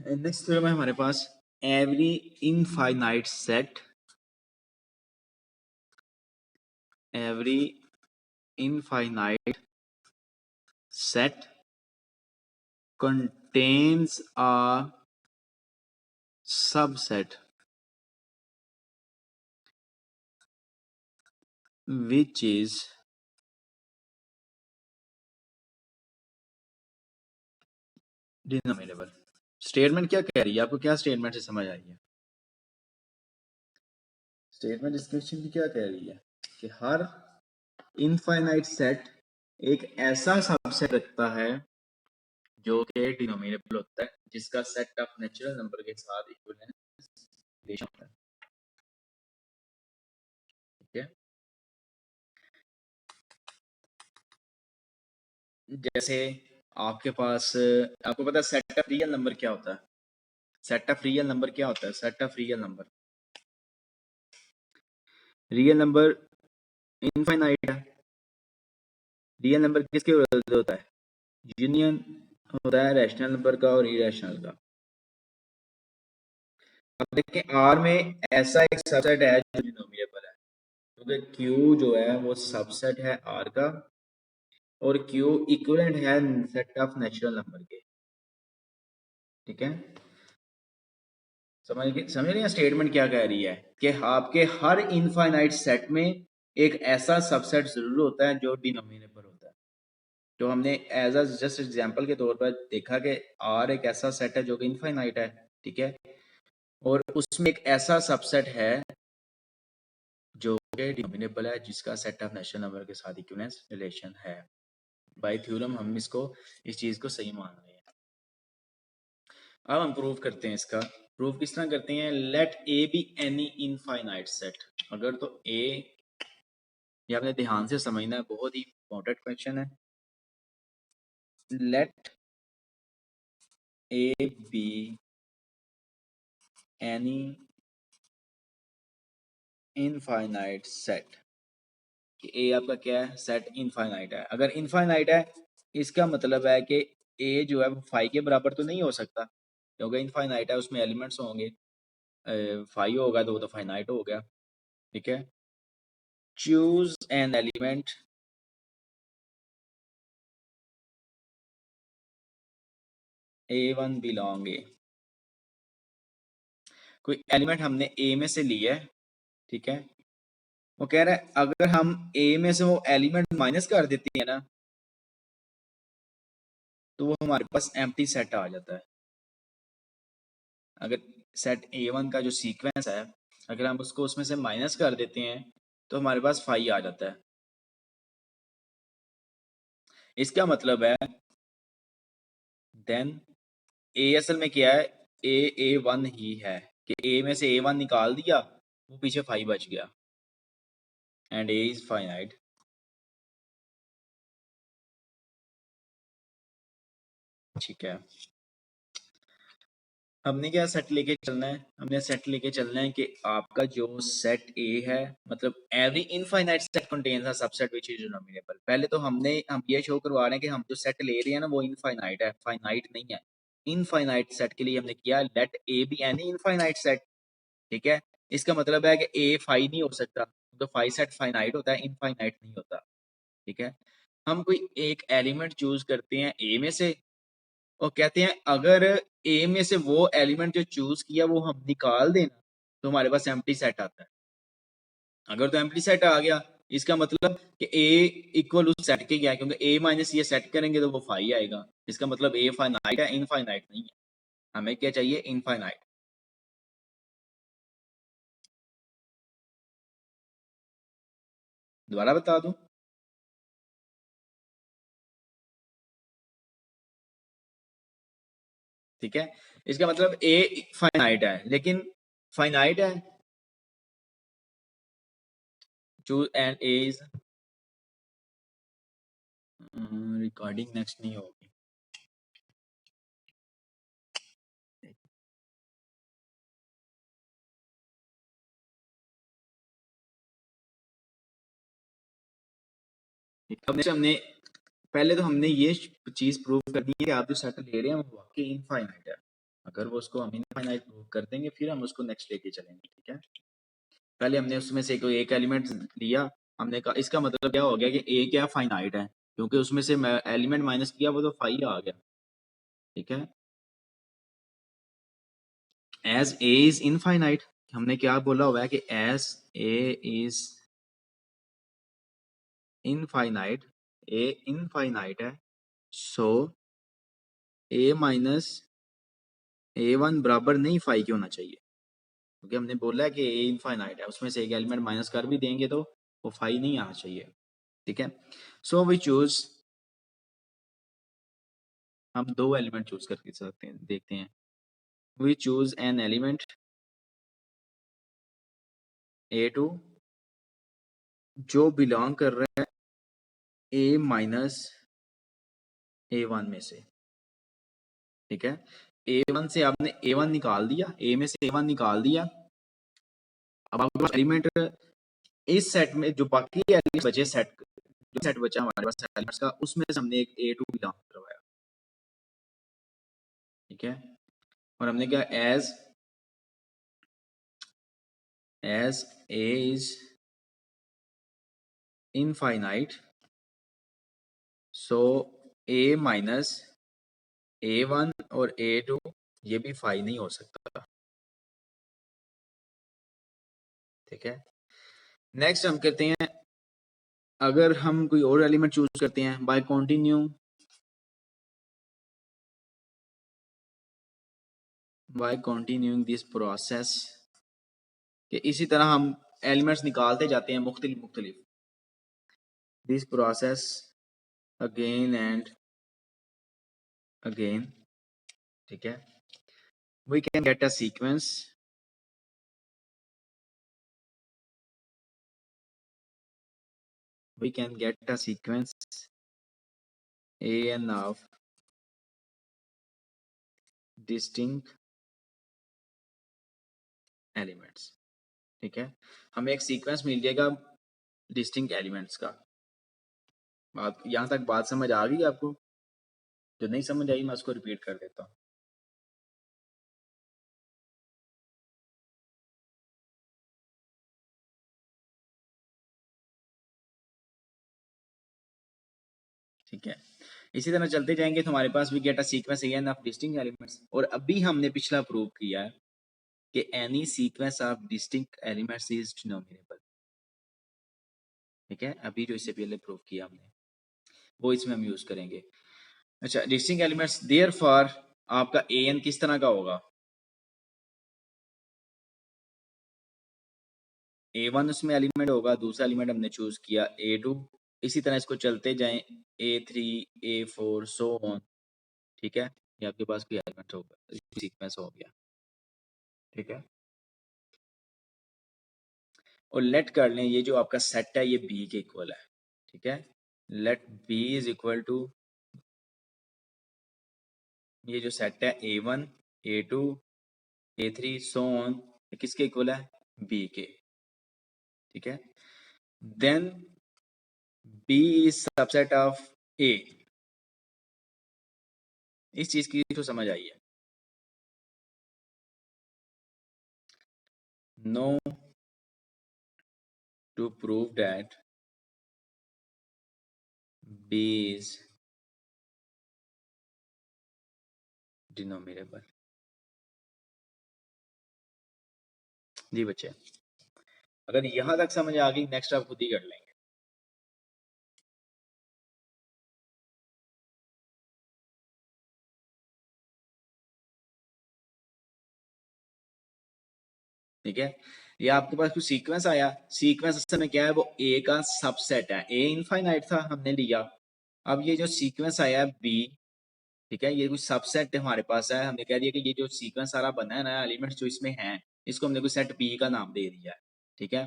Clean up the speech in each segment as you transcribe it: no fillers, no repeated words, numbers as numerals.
Next theorem है हमारे पास every infinite set contains a subset which is denumerable. Statement क्या कह रही है? आपको क्या स्टेटमेंट से समझ आई है? स्टेटमेंट इस क्वेश्चन की क्या कह रही है कि हर इनफाइनाइट सेट एक ऐसा सबसेट रखता है जो कि डिनोमिनेबल होता है, जिसका सेट ऑफ नेचुरल नंबर के साथ इक्विवेलेंट रिलेशन होता है। ठीक है, जैसे आपके पास, आपको पता है सेट ऑफ रियल नंबर क्या होता है? सेट ऑफ रियल नंबर क्या होता है? Set of real number infinite है। रियल नंबर किसके विरुद्ध होता है? यूनियन होता है रैशनल नंबर का और इरेशनल का। अब देखें आर में ऐसा एक सबसेट है जो डिनोमिनेबल है, क्योंकि क्यू जो है वो सबसेट है आर का और क्यू इक्विवेलेंट है सेट ऑफ नेचुरल नंबर के। ठीक है, समझ रहे हैं स्टेटमेंट क्या कह रही है कि आपके हर इनफाइनाइट सेट में एक ऐसा सबसेट जरूर होता है जो डिनोमिनेबल होता है। तो हमने एज अ जस्ट एग्जांपल के तौर पर देखा कि आर एक ऐसा सेट है जो कि इनफाइनाइट है। ठीक है, और उसमें एक ऐसा सबसेट है जो कि डिनोमिनेबल है, जिसका सेट ऑफ नेचुरल नंबर के साथ इक्विवेलेंस रिलेशन है। बाय थ्योरम हम इसको, इस चीज को सही मान रहे हैं। अब हम प्रूव करते हैं इसका। प्रूव किस तरह करते हैं? Let A be any infinite set. अगर तो ए, ये आपने ध्यान से समझना है, बहुत ही इंपॉर्टेंट क्वेश्चन है। Let A be any infinite set, कि ए आपका क्या है? सेट इनफाइनाइट है। अगर इनफाइनाइट है इसका मतलब है कि ए जो है वो फाइव के बराबर तो नहीं हो सकता, क्योंकि इनफाइनाइट है, उसमें एलिमेंट्स होंगे, फाइव होगा तो वो तो फाइनाइट हो गया। ठीक है, choose an element A1 belong A. कोई एलिमेंट हमने ए में से लिया है। ठीक है, वो कह रहा है अगर हम ए में से वो एलिमेंट माइनस कर देते हैं ना, तो वो हमारे पास एम्प्टी सेट आ जाता है। अगर सेट A1 का जो सीक्वेंस है, अगर हम उसको उसमें से माइनस कर देते हैं तो हमारे पास फाइव आ जाता है। इसका मतलब है देन ए असल में क्या है? A1 ही है, कि ए में से A1 निकाल दिया, वो पीछे फाइव बच गया, एंड ए इज फाइनाइट। ठीक है, हमने क्या सेट लेके चलना है? हमने सेट लेके चलना है कि आपका जो सेट ए है, मतलब every infinite set contains a subset which is denumerable. पहले तो हम ये शो करवा रहे हैं कि हम जो सेट ले रहे हैं ना वो इनफाइनाइट है, फाइनाइट नहीं है। इनफाइनाइट सेट के लिए हमने किया let A be any infinite set. ठीक है, इसका मतलब है कि ए फाइव नहीं हो सकता, तो फाइव सेट फाइनाइट होता है, इनफाइनाइट नहीं होता। ठीक है, हम कोई एक एलिमेंट चूज करते हैं ए में से और कहते हैं अगर ए में से वो एलिमेंट जो चूज किया वो हम निकाल देना, तो हमारे पास एम्प्टी सेट आता है। अगर तो एम्प्टी सेट आ गया, इसका मतलब कि ए इक्वल उस सेट के क्या है, क्योंकि ए माइनस ये सेट करेंगे तो वो फाइव आएगा। इसका मतलब ए फाइनाइट है, इनफाइनाइट नहीं है। हमें क्या चाहिए? इनफाइनाइट। दोबारा बता दूं, ठीक है, इसका मतलब ए फाइनाइट है, लेकिन फाइनाइट है, choose and A is, recording next नहीं होगी। हमने पहले तो हमने ये चीज प्रूव करनी है कि आप जो सेट ले रहे हैं वो वाकई इनफाइनाइट है। अगर वो उसको हम इनफाइनाइट प्रूव कर देंगे फिर हम उसको नेक्स्ट लेके चलेंगे, ठीक है। पहले हमने उसमें से कोई एक एलिमेंट लिया, हमने कहा इसका मतलब क्या हो गया कि ए क्या फाइनाइट है, क्योंकि उसमें से एलिमेंट माइनस किया वो तो फाई आ गया, ठीक है। एज ए इज इनफाइनाइट, हमने क्या बोला हुआ है कि as A is infinite, A infinite है, सो ए माइनस ए वन बराबर नहीं फाई की होना चाहिए, क्योंकि हमने बोला है कि ए इनफाइनाइट है, उसमें से एक एलिमेंट माइनस कर भी देंगे तो वो फाई नहीं आना चाहिए, ठीक है। सो वी चूज, हम दो एलिमेंट चूज करके सकते हैं, देखते हैं। We choose an element A2 जो बिलोंग कर रहा है A माइनस A1 में से, ठीक है। A1 से आपने A1 निकाल दिया, A में से A1 निकाल दिया, अब आपके पास एलिमेंट इस सेट में जो बाकी एलिमेंट बचे, सेट जो सेट बचा हमारे पास एलिमेंट्स का, उसमें से हमने एक A2 बिलोंग करवाया, ठीक है। और हमने क्या, as A is infinite, so A minus A1 और A2 ये भी फाई नहीं हो सकता, ठीक है। नेक्स्ट हम कहते हैं, अगर हम कोई और एलिमेंट चूज करते हैं बाय कंटिन्यूइंग दिस प्रोसेस, कि इसी तरह हम एलिमेंट्स निकालते जाते हैं मुख्तलिफ मुख्तलिफ, this process again and again, ठीक है। We can get a sequence, we can get a sequence an of distinct elements, ठीक है। हमें एक सीक्वेंस मिल जाएगा डिस्टिंक्ट एलिमेंट्स का। बात यहाँ तक बात समझ आ गई आपको? जो नहीं समझ आई मैं उसको रिपीट कर देता हूँ। ठीक है, इसी तरह चलते जाएंगे तो हमारे पास we get a sequence n of distinct elements. और अभी हमने पिछला प्रूव किया है कि any sequence of distinct elements is denumerable, ठीक है। अभी जो इससे पहले प्रूव किया हमने वो इसमें हम यूज करेंगे। अच्छा, डिस्टिंक्ट एलिमेंट्स देयरफॉर आपका एन किस तरह का होगा, A1 उसमें एलिमेंट होगा, दूसरा एलिमेंट हमने चूज किया A2, इसी तरह इसको चलते जाएं A3 A4 सो ऑन, ठीक है। ये आपके पास कोई एलिमेंट होगा, सीक्वेंस हो गया, ठीक है। और लेट कर लें ये जो आपका सेट है ये B के इक्वल है, ठीक है। Let B is equal to, ये जो सेट है A1 A2 A3 so on, किसके इक्वल है, B के, ठीक है। Then B is subset of A, इस चीज की तो समझ आई है। No to prove that B is denominable। जी बच्चे, अगर यहां तक समझ आ गई नेक्स्ट आप खुद ही कर लेंगे। ठीक है, ये आपके पास कुछ सीक्वेंस आया, सीक्वेंस असल में क्या है, वो ए का सबसेट है, ए इनफाइनाइट था हमने लिया, अब ये जो सीक्वेंस आया है बी, ठीक है, ये कुछ सबसेट हमारे पास है, हमने कह दिया कि ये जो सीक्वेंस सारा बना है ना एलिमेंट्स जो इसमें हैं, इसको हमने कोई सेट बी का नाम दे दिया है, ठीक है।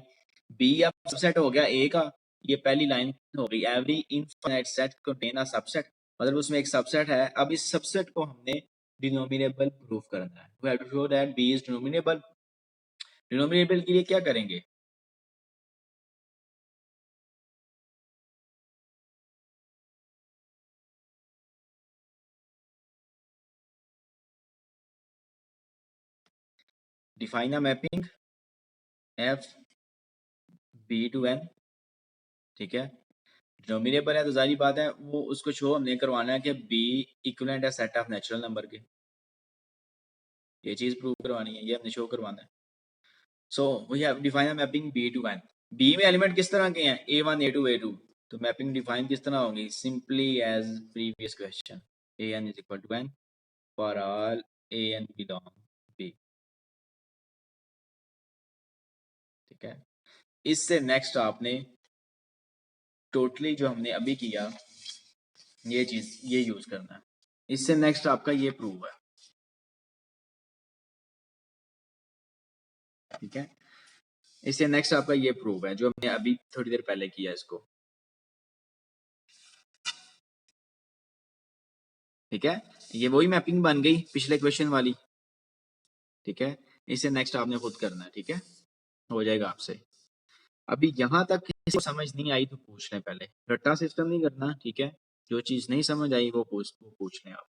बी अब सबसेट हो गया ए का, ये पहली लाइन हो गई, every infinite set contain a subset, मतलब उसमें एक सबसेट है। अब इस सबसेट को हमने डिनोमिनेबल प्रूफ करना है, we have to show that B is denumerable. Denumerable के लिए क्या करेंगे, define a mapping f B to N, ठीक है। डिनोमिनेटर है तो जारी बात है वो उसको शो हमने करवाना है कि बी इक्विवेलेंट है सेट ऑफ नेचुरल नंबर के, ये चीज प्रूव करवानी है, ये हमने शो करवाना है। So we have define a mapping B to N. B में एलिमेंट किस तरह के हैं, a one a two a two, तो मैपिंग डिफाइन किस तरह होगी, simply as previous question, a n is equal to n for all a n belong B, ठीक है। इससे नेक्स्ट आपने टोटली जो हमने अभी किया ये चीज ये यूज करना है। इससे नेक्स्ट आपका ये प्रूव है, ठीक है। इससे नेक्स्ट आपका ये प्रूव है जो हमने अभी थोड़ी देर पहले किया इसको, ठीक है। ये वही मैपिंग बन गई पिछले क्वेश्चन वाली, ठीक है। इससे नेक्स्ट आपने खुद करना है, ठीक है, हो जाएगा आपसे। अभी यहाँ तक किसी को समझ नहीं आई तो पूछ लें, पहले रट्टा सिस्टम नहीं करना, ठीक है। जो चीज नहीं समझ आई वो पूछ लें आप।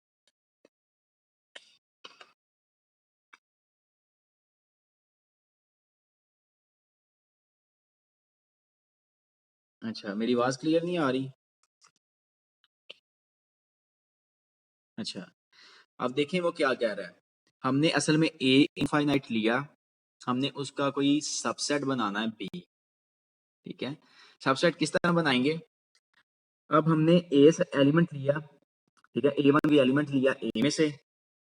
अच्छा, मेरी आवाज क्लियर नहीं आ रही? अच्छा, अब देखें वो क्या कह रहा है। हमने असल में ए इनफाइनाइट लिया, हमने उसका कोई सबसेट बनाना है बी, ठीक है। सबसेट किस तरह बनाएंगे, अब हमने ए से एलिमेंट लिया, ठीक है, ए वन भी एलिमेंट लिया ए में से,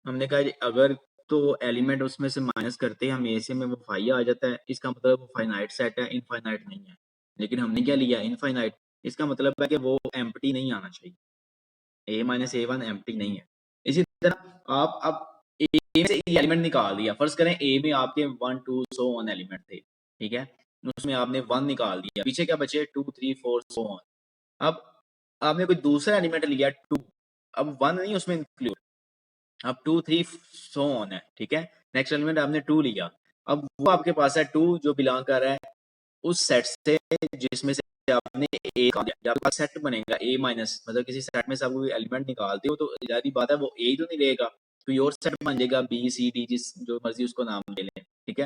हमने कहा जी अगर तो एलिमेंट उसमें से माइनस करते हैं हम ए से में वो फाइव आ जाता है, इसका मतलब वो फाइनाइट सेट है, इनफाइनाइट नहीं है। लेकिन हमने क्या लिया, इनफाइनाइट, इसका मतलब है कि वो एम्प्टी नहीं आना चाहिए, ए माइनस ए वन एम्प्टी नहीं है। इसी तरह आप अब ए में से एलिमेंट निकाल दिया, फर्ज करें ए में आपके one two so one element थे, ठीक है, उसमें आपने वन निकाल दिया, पीछे क्या बचे two three four so on. अब आपने कोई दूसरा एलिमेंट लिया टू, अब वन नहीं उसमें इंक्लूड, अब टू थ्री सो ऑन है, ठीक है। नेक्स्ट एलिमेंट आपने टू लिया, अब वो आपके पास है टू जो बिलोंग कर रहा है उस सेट से जिसमें से आपने ए निकाल दिया, जब आपके पास सेट बनेगा ए माइनस, मतलब किसी सेट में से आप कोई एलिमेंट निकालते हो तो जारी बात है वो ए तो नहीं रहेगा, कोई और सेट बन जाएगा बी सी डी जिस जो मर्जी उसको नाम दे लें, ठीक है।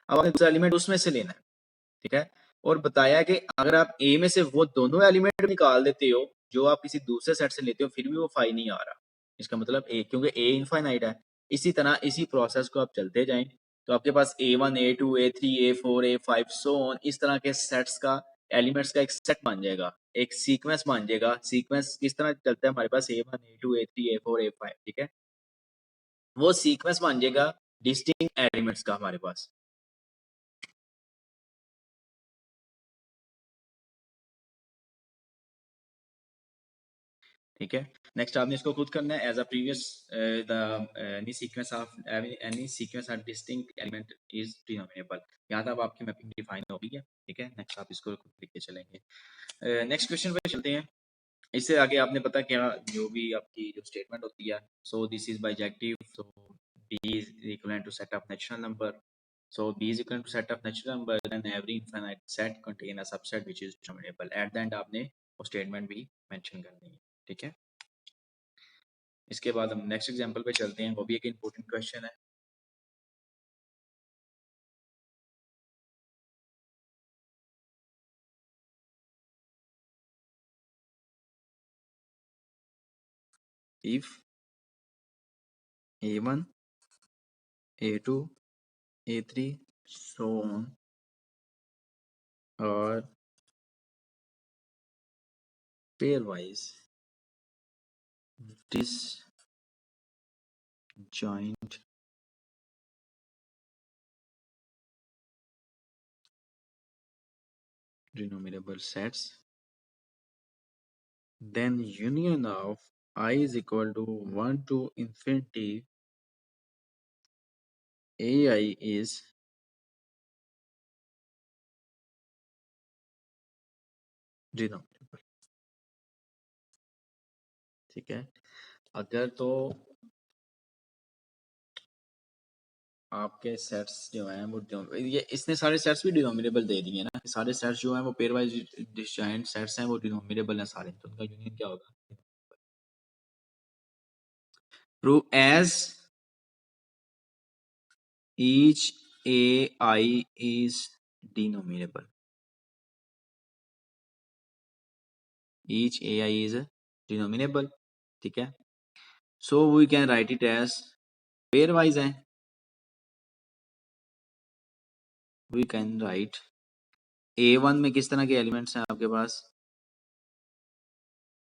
अब आपने दूसरा एलिमेंट उसमें से लेना है, ठीक है। और बताया कि अगर आप ए में से वो दोनों एलिमेंट निकाल देते हो जो आप किसी दूसरे सेट से लेते हो फिर भी वो फाइव नहीं आ रहा, इसका मतलब ए, क्योंकि ए इनफाइनाइट है। इसी तरह इसी प्रोसेस को आप चलते जाएं तो आपके पास a one a two a three a four a five so on इस तरह के सेट्स का एलिमेंट्स का एक सेट बन जाएगा, एक सीक्वेंस बन जाएगा। सीक्वेंस किस तरह चलता है, हमारे पास a one a two a three a four a five, ठीक है, वो सीक्वेंस बन जाएगा डिस्टिंक्ट एलिमेंट्स का हमारे पास, ठीक है। नेक्स्ट आपने इसको खुद करना है as a previous the any sequence of any sequence of distinct element is denumerable. यहाँ तक आपकी मैपिंग डिफाइन हो गई है, ठीक है। नेक्स्ट आप इसको खुद लिख के चलेंगे। नेक्स्ट क्वेश्चन पे चलते हैं। इससे आगे आपने पता क्या जो भी आपकी जो स्टेटमेंट होती है, सो this is bijective, so B is equal to set of natural number, so b is equal to set of natural number then every infinite set contain a subset which is determinable। at the end आपने वो statement भी mention करनी है, ठीक है। इसके बाद हम नेक्स्ट एग्जांपल पे चलते हैं, वो भी एक इम्पोर्टेंट क्वेश्चन है। If a1 a2 a3 so on और pairwise disjoint denominable sets, then union of I is equal to 1 to infinity ai is denominable, ठीक है। अगर तो आपके सेट्स जो हैं वो ये इसने सारे सेट्स भी डिनोमिनेबल दे दिए ना, सारे सेट्स जो हैं वो पेयर वाइज डिस्जॉइंट सेट्स हैं, वो डिनोमिनेबल हैं सारे, तो उनका यूनियन क्या होगा, prove as each AI is denominable. Each AI is denominable. ठीक है, so we can write it as pair wise है. We can write A1 में किस तरह के एलिमेंट्स हैं आपके पास?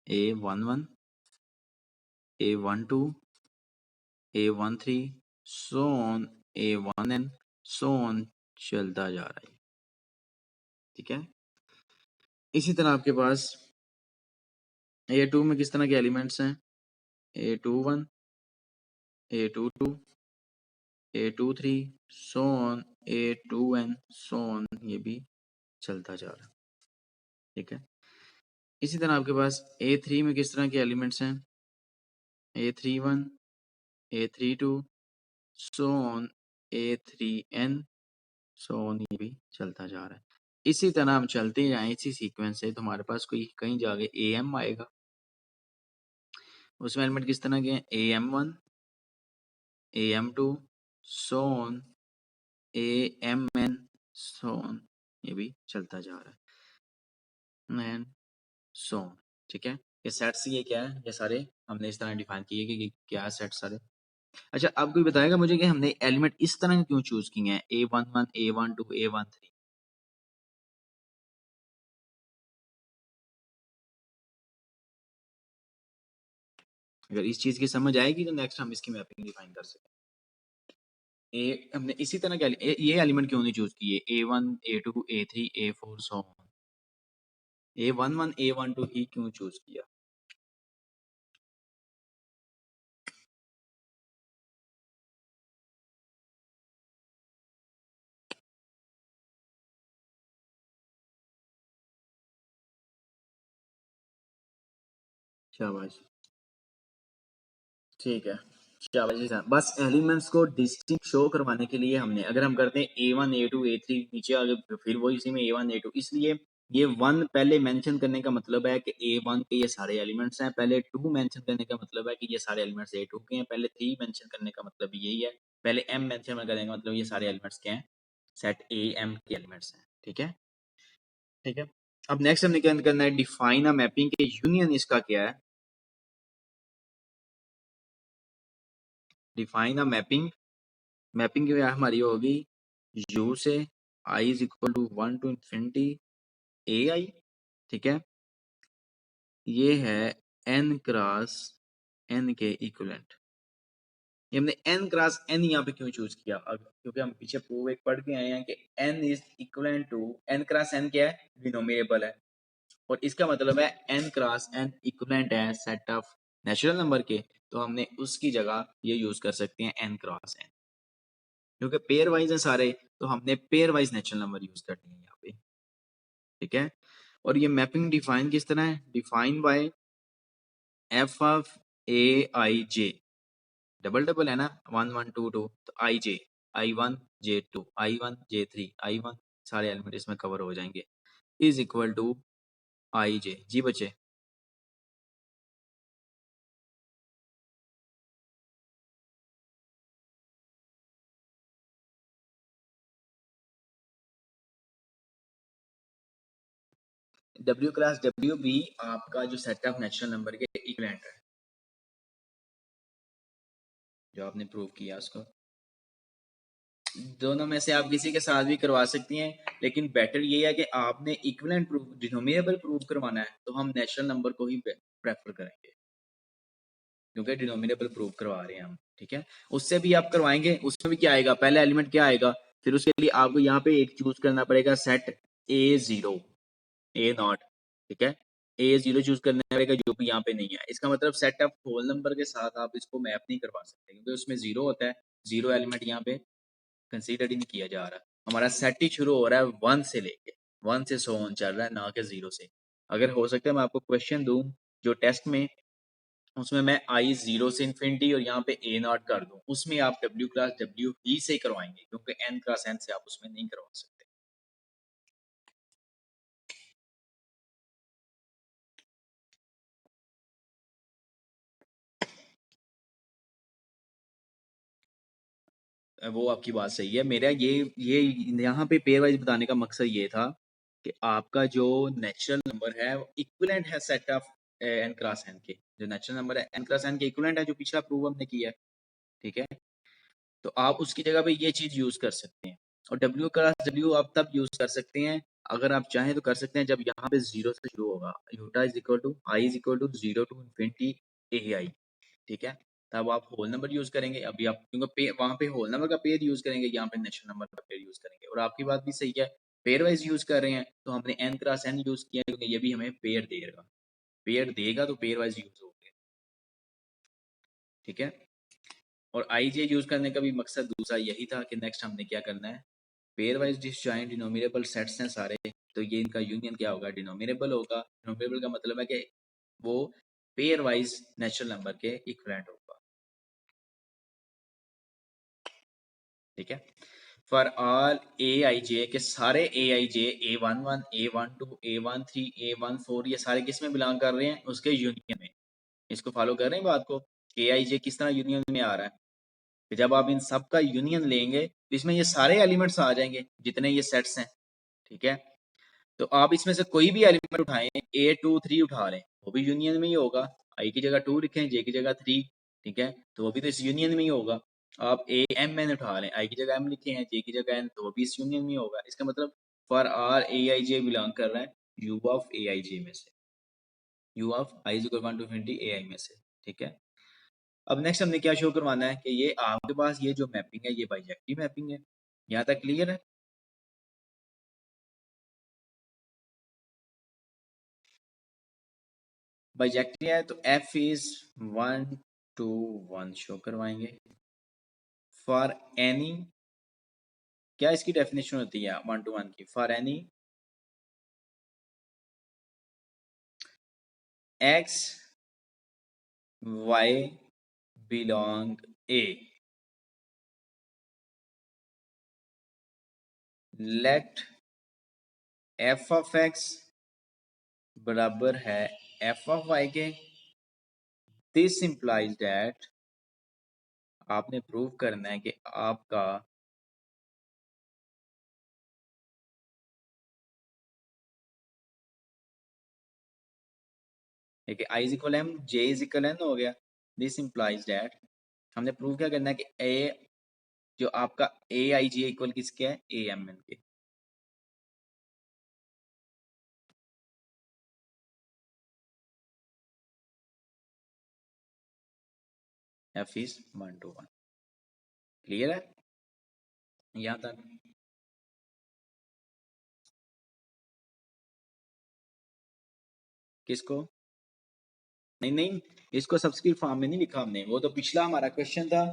A11, A12, A13, so on, A1n, so on चलता जा रहा है. ठीक है, इसी तरह आपके पास A2 में किस तरह के एलिमेंट्स हैं? A21, A22, A23, so on, A2n, so on, ये भी चलता जा रहा है. ठीक है, इसी तरह आपके पास A3 में किस तरह के एलिमेंट्स हैं? A31, A32, so on, A3n, so on, ये भी चलता जा रहा है. इसी तरह हम चलते जाएं इसी सीक्वेंस से, तो हमारे पास कोई कहीं जाके AM आएगा. उसमें एलिमेंट किस तरह के हैं? AM1, AM2, so on, AMN, so on, ये भी चलता जा रहा है. And so on. ठीक है, ये सेट्स ये क्या है? ये सारे हमने इस तरह डिफाइन किए कि ये क्या है सेट सारे. अच्छा, आप कोई बताएगा मुझे कि हमने एलिमेंट इस तरह क्यों चूज किए हैं? A11, A12, A13. अगर इस चीज की समझ आएगी तो नेक्स्ट हम इसकी मैपिंग डिफाइन कर सकते हैं. हमने इसी तरह के ये एलिमेंट क्यों नहीं चूज किए? A1, A2, A3, A4, so on. A11, A12 ही क्यों चूज किया? शाबाश, ठीक है, शाबाश जी साहब. बस एलिमेंट्स को डिस्टिंक्ट शो करवाने के लिए हमने, अगर हम करते हैं A1, A2, A3, नीचे आगे फिर वही इसी में A1, A2, इसलिए ये 1 पहले मेंशन करने का मतलब है कि A1 के ये सारे एलिमेंट्स हैं. पहले 2 मेंशन करने का मतलब है कि ये सारे एलिमेंट्स A2 के हैं. पहले 3 मेंशन करने का मतलब यही है. पहले M मेंशन करने का मतलब ये सारे एलिमेंट्स के हैं, सेट AM के एलिमेंट्स हैं. ठीक है, ठीक है. अब नेक्स्ट हमने क्या करना है? डिफाइन अ मैपिंग के यूनियन इसका क्या है? Define a mapping. मैपिंग जो है हमारी होगी U से I is equal to 1 to infinity AI. ठीक है, ये है N क्रॉस N के इक्विवेलेंट. ये हमने N क्रॉस N यहाँ पे क्यों चूज किया? क्योंकि हम पीछे प्रूव एक पढ़ के आए हैं कि N is equivalent to, N cross N क्या है? डिनोमिनेबल है. और इसका मतलब है N क्रॉस N इक्विवेलेंट है सेट ऑफ नेचुरल नंबर के. तो हमने उसकी जगह ये यूज कर सकते हैं N क्रॉस N, क्योंकि पेयर वाइज है सारे, तो हमने pair wise natural number use करनी है यहाँ पे. ठीक है, और ये मैपिंग डिफाइन किस तरह है? Define by F of A I J. Double double है ना, 1 1 2 2, तो आई जे, I1 J2, I1 J3, I1, सारे एलिमेंट इसमें कवर हो जाएंगे, इज इक्वल टू आई जे. जी बच्चे, W क्लास W भी आपका जो सेट ऑफ नेचुरल नंबर के इक्विवेलेंट है, जो आपने प्रूव किया उसको. दोनों में से आप किसी के साथ भी करवा सकती हैं, लेकिन बेटर ये है कि आपने इक्विवेलेंट प्रूफ, डिनोमिनेबल प्रूफ करवाना है तो हम नेचुरल नंबर को ही प्रेफर करेंगे, क्योंकि डिनोमिनेबल प्रूफ करवा रहे हैं हम. ठीक है, उससे भी आप करवाएंगे, उसमें भी क्या आएगा? पहला एलिमेंट क्या आएगा, फिर उसके लिए आपको यहाँ पे एक चूज करना पड़ेगा, सेट A0, A0. ठीक है, A0 चूज करना पड़ेगा, जो कि यहाँ पे नहीं है. इसका मतलब सेट ऑफ होल नंबर के साथ आप इसको मैप नहीं करवा सकते, क्योंकि उसमें जीरो होता है. जीरो एलिमेंट यहाँ पे कंसीडर ही नहीं किया जा रहा. हमारा सेट ही शुरू हो रहा है 1 से लेके, 1 से 100 ऑन चल रहा है, ना कि 0 से. अगर हो सकता है मैं आपको क्वेश्चन दूं जो टेस्ट में, उसमें मैं I 0 से इन्फिनिटी और यहाँ पे A0 कर दूं, उसमें आप W क्लास W ही से करवाएंगे, क्योंकि N क्लास N से आप उसमें नहीं करवा सकते. वो आपकी बात सही है। मेरा ये यहाँ पे पेयर वाइज बताने का मकसद ये था कि आपका जो नेचुरल नंबर है वो इक्विवेलेंट है set of N cross N के। जो नेचुरल नंबर है एन क्रॉस एन के इक्विवेलेंट है, जो पिछला प्रूव हमने किया है, ठीक है। तो आप उसकी जगह पे ये चीज यूज कर सकते हैं। और डब्ल्यू क्रॉस डब्ल्यू आप तब यूज कर सकते हैं अगर आप चाहें तो कर सकते हैं जब यहाँ पे जीरो से शुरू होगा। यूटा is equal to i is equal to zero to infinity a i, ठीक है। तब आप होल नंबर यूज करेंगे। अभी आप क्योंकि वहां पे होल नंबर का पेयर यूज करेंगे, यहाँ पे नेचुरल नंबर का पेयर यूज करेंगे। और आपकी बात भी सही है, पेयर वाइज यूज कर रहे हैं तो हमने एन क्रॉस एन यूज किया क्योंकि ये भी हमें पेयर देगा। पेयर देगा तो पेयर वाइज यूज होंगे, ठीक है। और आई जे यूज करने का भी मकसद दूसरा यही था कि नेक्स्ट हमने क्या करना है, पेयर वाइज डिसजॉइंट डिनोमिनेबल सेट्स हैं सारे, तो ये इनका यूनियन क्या होगा, डिनोमिनेबल होगा। डिनोमिनेबल का मतलब है कि वो पेयर वाइज नेचुरल नंबर के इक्विवेलेंट होगा, ठीक है। फॉर ऑल ए आई जे के सारे ए आई जे A11 A12 A13 A14 ये सारे किस में बिलोंग कर रहे हैं, उसके यूनियन में। इसको फॉलो कर रहे हैं बात को, ए आई जे किस तरह यूनियन में आ रहा है। कि जब आप इन सब का यूनियन लेंगे तो इसमें ये सारे एलिमेंट्स आ जाएंगे जितने ये सेट्स हैं, ठीक है। तो आप इसमें से कोई भी एलिमेंट उठाएं, A23 उठा लें, वो भी यूनियन में ही होगा। आई की जगह 2 लिखें, जे की जगह 3, ठीक है, तो वो भी तो इस यूनियन में ही होगा। आप AMN उठा लें, आई की जगह M लिखे हैं, जे की जगह N, तो वो भी इस यूनियन में ही होगा। इसका मतलब for R A I J belong कर रहा है you of A I j में से, u of i is equal 1 to infinity a i में से, ठीक है। अब नेक्स्ट हमने क्या शो करवाना है कि ये आपके पास ये जो मैपिंग है ये बाइजेक्टिव मैपिंग है। यहाँ तक क्लियर है। बाइजेक्टिव है तो एफ इज 1 टू 1 शो करवाएंगे। फॉर एनी, क्या इसकी डेफिनेशन होती है 1 टू 1 की, for any x y belong A, let f of x बराबर है एफ ऑफ वाई के। दिस इंप्लाइज दैट, आपने प्रूव करना है कि आपका देखिए i is equal m, j is equal n हो गया। दिस इंप्लाइज दैट, हमने प्रूव क्या करना है कि ए जो आपका ए आई जी इक्वल किसके है, ए एम एन के। एफ इज 1 टू 1, क्लियर है यहाँ तक। किसको, नहीं नहीं, इसको सब्सक्रिप्ट फॉर्म में नहीं लिखा हमने, वो तो पिछला हमारा क्वेश्चन था।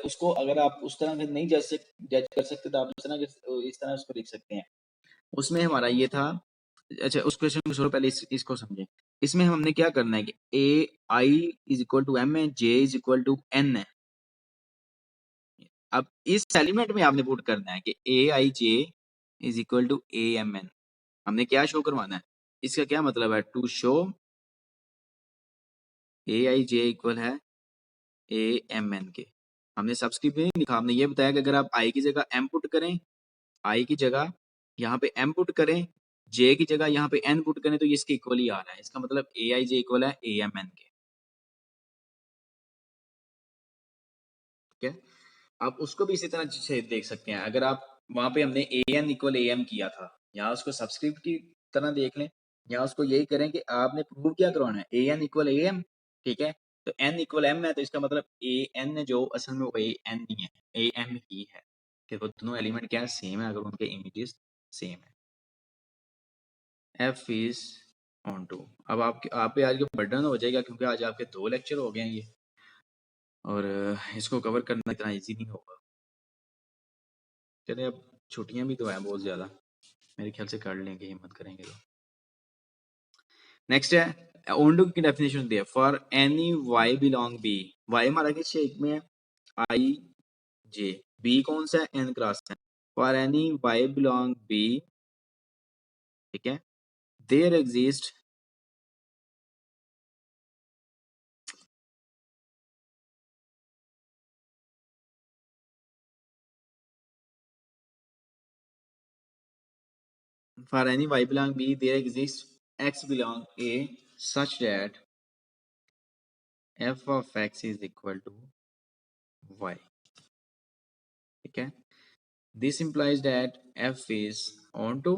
उसको अगर आप उस तरह से नहीं जज कर सकते तो आप इस तरह उसको लिख सकते हैं। उसमें हमारा ये था, अच्छा उस क्वेश्चन को छोड़ो, पहले इसको समझें। इसमें हमने क्या करना है कि a I is equal to M है, जे इज इक्वल टू एन है। अब इस एलिमेंट में आपने पुट करना है कि a I j is equal to a m n. हमने क्या शो करवाना है, इसका क्या मतलब है, to show a I j equal है ए एम एन के। हमने सब्सक्रिप्ट नहीं लिखा, हमने ये बताया कि अगर आप आई की जगह एम पुट करें, आई की जगह यहाँ पे एम पुट करें, जे की जगह यहाँ पे एन पुट करें तो ये इसके इक्वल ही आ रहा है। इसका मतलब ए आई जे इक्वल है ए एम एन के, ठीक है। आप उसको भी इसी तरह से देख सकते हैं। अगर आप वहां पे हमने A N equal A M किया था, यहाँ उसको सब्सक्रिप्ट की तरह देख लें। यहाँ उसको यही करें कि आपने प्रूव क्या करवाना है, A N equal A M, ठीक है। तो एन इक्वल एम है तो इसका मतलब ए एन जो असल में वो ए एन नहीं है, ए एम ही है, कि वो दोनों एलिमेंट क्या है, सेम है, अगर उनके इमेजेस सेम है। F is onto. अब आप पे आज के बर्डन हो जाएगा क्योंकि आज आपके 2 लेक्चर हो गए हैं ये, और इसको कवर करना इतना इजी नहीं होगा। चलिए अब छुट्टियां भी तो हैं बहुत ज़्यादा, मेरे ख्याल से कर लेंगे, हिम्मत करेंगे तो। नेक्स्ट है ओंडू की डेफिनेशन दी है, for any Y belong B. Y हमारा किस शेप में है, आई जे, बी कौन सा है, एन क्रॉस है। For any Y belong B, ठीक है, there exist for any y belong B, there exists x belong A such that f of x is equal to y. ठीक है, this implies that f is onto,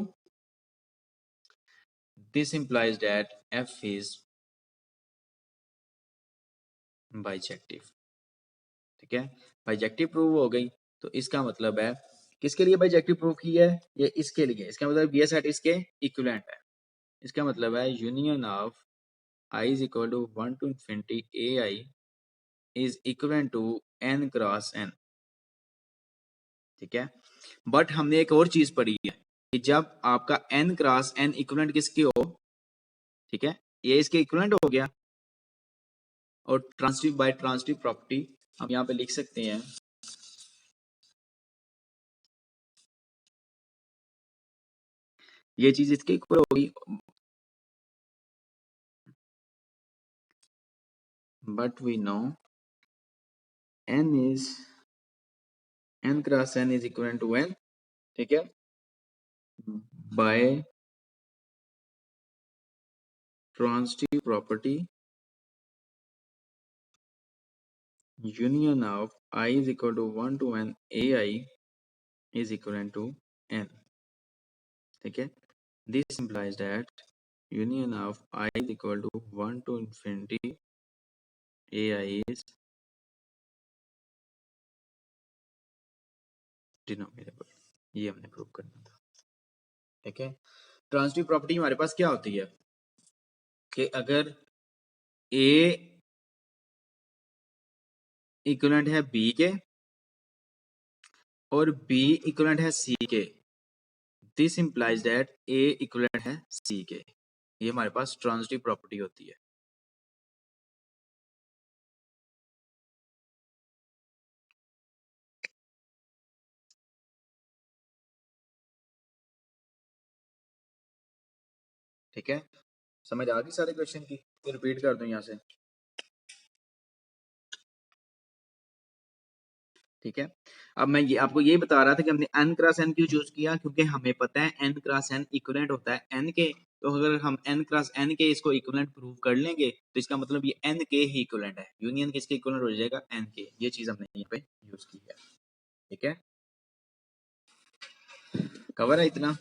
this implies that f is bijective. ठीक है, bijective prove हो गई, तो इसका मतलब है किसके लिए बाइजेक्टिव प्रूव की है, ये इसके लिए. इसका मतलब ये सेट इसके इक्विवेलेंट है. इसका मतलब है union of i is equal to 1 to infinity ai is equivalent to n cross n. ठीक है, बट हमने एक और चीज पढ़ी है कि जब आपका n क्रॉस n इक्विवेलेंट किसके हो, ठीक है, ये इसके इक्विवेलेंट हो गया, और ट्रांसिटिव बाय ट्रांसिटिव प्रॉपर्टी हम यहाँ पे लिख सकते हैं ये चीज इसके इक्वल होगी, but we know n cross n is equal to n. ठीक है, by transitive property union of I is equal to 1 to n ai is equivalent to n. ठीक है, this implies that union of I is equal to 1 to infinity ai is डिनोमिनेबल. ये हमने prove करना था. ठीक है, ट्रांसिटिव प्रॉपर्टी हमारे पास क्या होती है कि अगर a इक्विवेलेंट है b के और b इक्विवेलेंट है c के, this implies that a equivalent है c के. ये हमारे पास ट्रांसिटिव प्रॉपर्टी होती है. ठीक है, समझ आ गई सारे क्वेश्चन की, फिर रिपीट कर दूं यहाँ से. ठीक है, अब मैं ये आपको ये बता रहा था कि हमने n क्रॉस n क्यों चूज किया, क्योंकि हमें पता है n क्रॉस n इक्विवेलेंट होता है n के. तो अगर हम n क्रॉस n के इसको इक्विवेलेंट प्रूव कर लेंगे तो इसका मतलब ये n के ही इक्विवेलेंट है, यूनियन किसके इक्विवेलेंट हो जाएगा, n के. ये चीज हमने यहाँ पे यूज की है. ठीक है, कवर है इतना.